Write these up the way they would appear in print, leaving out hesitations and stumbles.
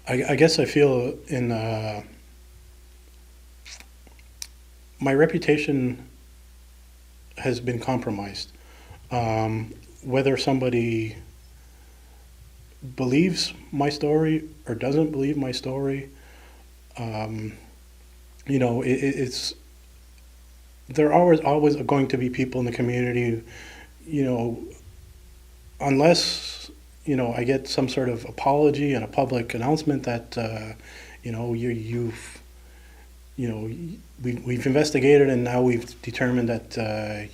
I guess I feel in my reputation has been compromised. Whether somebody believes my story or doesn't believe my story, um, it's there are always going to be people in the community, you know, unless I get some sort of apology and a public announcement that you've we've investigated and now we've determined that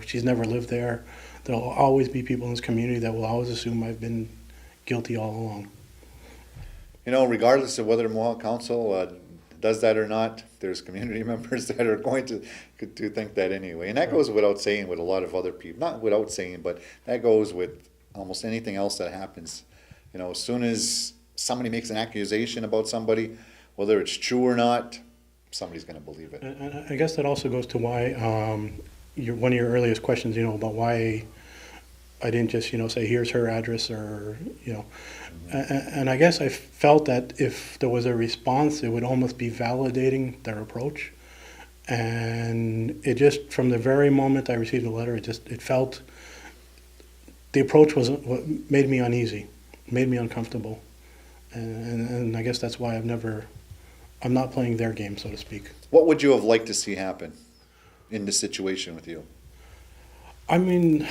she's never lived there. There'll always be people in this community that will always assume I've been guilty all along. Regardless of whether Mohawk Council does that or not, there's community members that are going to think that anyway. And that goes without saying with a lot of other people. Not without saying, but that goes with almost anything else that happens. As soon as somebody makes an accusation about somebody, whether it's true or not, somebody's going to believe it. And I guess that also goes to why one of your earliest questions, about why I didn't just, say, here's her address or. And I guess I felt that if there was a response, it would almost be validating their approach. And it just, from the very moment I received the letter, it felt, the approach was what made me uneasy, made me uncomfortable. And I guess that's why I'm not playing their game, so to speak. What would you have liked to see happen in this situation with you? I mean,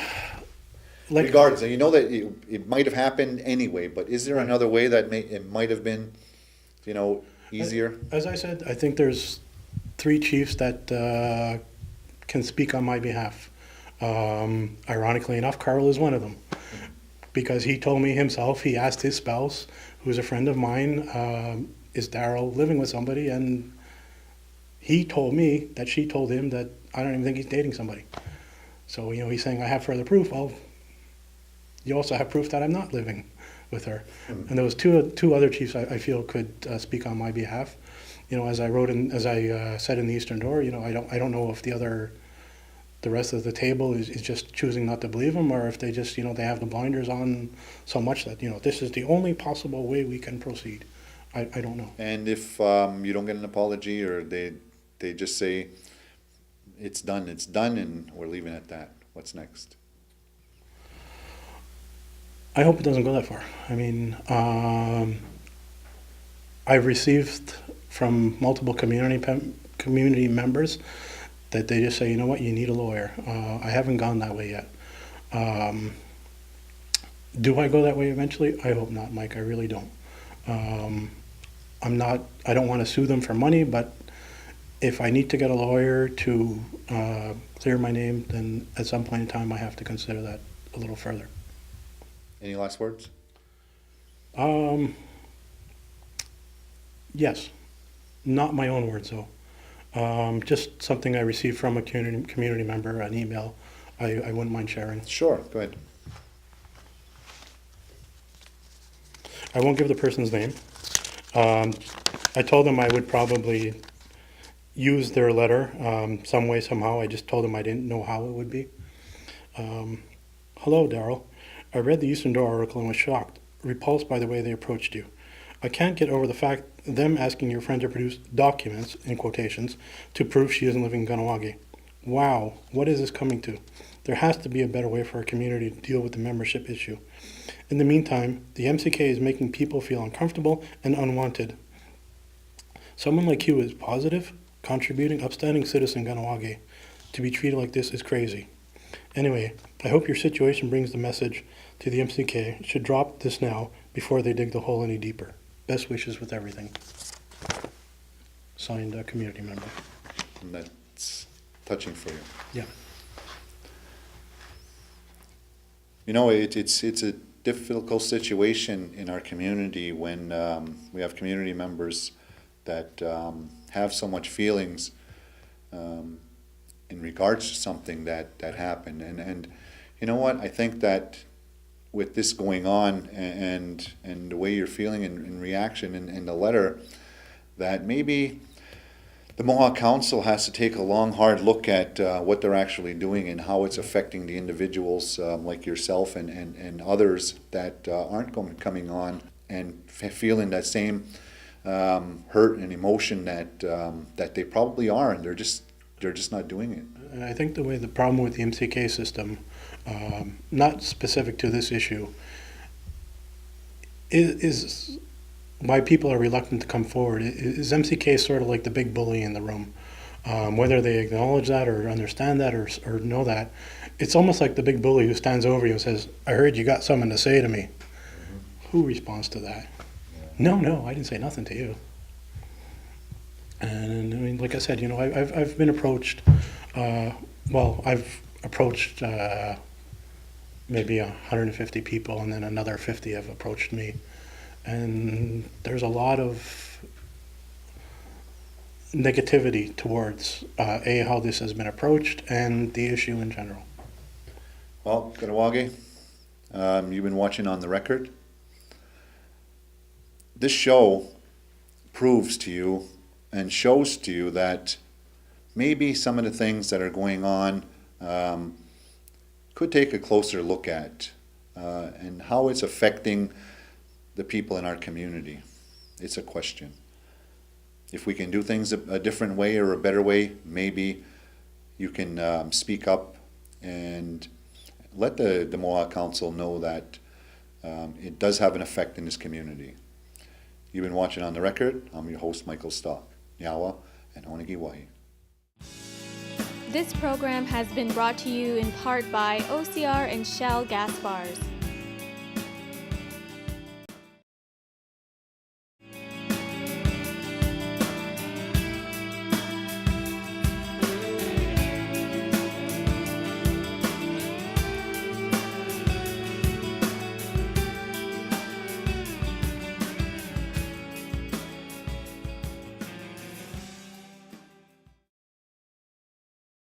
regardless, you know that it might have happened anyway, but is there another way that it might have been, easier? As I said, I think there's 3 chiefs that can speak on my behalf. Ironically enough, Carl is one of them, because he told me himself, he asked his spouse, who's a friend of mine, is Daryl living with somebody, and he told me that she told him that I don't even think he's dating somebody. So, he's saying, I have further proof. Well, you also have proof that I'm not living with her. And there was two other chiefs I feel could speak on my behalf. As I said in the Eastern Door, I don't know if the rest of the table is just choosing not to believe him, or if they just, they have the blinders on so much that, this is the only possible way we can proceed. I don't know. And if you don't get an apology, or they just say, it's done, and we're leaving it at that, what's next? I hope it doesn't go that far. I mean, I've received from multiple community members that they just say, you know what, you need a lawyer. I haven't gone that way yet. Do I go that way eventually? I hope not, Mike. I really don't. I don't want to sue them for money, but if I need to get a lawyer to clear my name, then at some point in time I have to consider that a little further. Any last words? Yes. Not my own words, though. Just something I received from a community member, an email. I wouldn't mind sharing. Sure, go ahead. I won't give the person's name. I told them I would probably use their letter some way, somehow. I just told them I didn't know how it would be. Hello, Daryl. I read the Eastern Door article and was shocked, repulsed by the way they approached you. I can't get over the fact them asking your friend to produce documents, in quotations, to prove she isn't living in Ganawagi. Wow, what is this coming to? There has to be a better way for our community to deal with the membership issue. In the meantime, the MCK is making people feel uncomfortable and unwanted. Someone like you is positive, contributing, upstanding citizen Ganawagi. To be treated like this is crazy. Anyway, I hope your situation brings the message to the MCK. Should drop this now before they dig the hole any deeper. Best wishes with everything. Signed, a community member. And that's touching for you. Yeah. It's a difficult situation in our community when we have community members that have so much feelings in regards to something that happened. And you know what? I think that with this going on and the way you're feeling in reaction in the letter, that maybe the Mohawk Council has to take a long, hard look at what they're actually doing and how it's affecting the individuals like yourself and others that aren't coming on and feeling that same hurt and emotion that they probably are, and they're just not doing it. And I think the problem with the MCK system, not specific to this issue, is why people are reluctant to come forward. Is MCK sort of like the big bully in the room? Whether they acknowledge that or understand that or know that, it's almost like the big bully who stands over you and says, "I heard you got something to say to me." Who responds to that? No, I didn't say nothing to you. And I mean, like I said, I've been approached. I've approached maybe 150 people, and then another 50 have approached me. And there's a lot of negativity towards how this has been approached and the issue in general. Well, Kanawagi, you've been watching On the Record. This show proves to you and shows to you that maybe some of the things that are going on could take a closer look at and how it's affecting the people in our community. It's a question. If we can do things a different way or a better way, maybe you can speak up and let the Mohawk Council know that it does have an effect in this community. You've been watching On the Record. I'm your host, Michael Stock. Yawa and Onigiwahi. This program has been brought to you in part by OCR and Shell Gas Bars.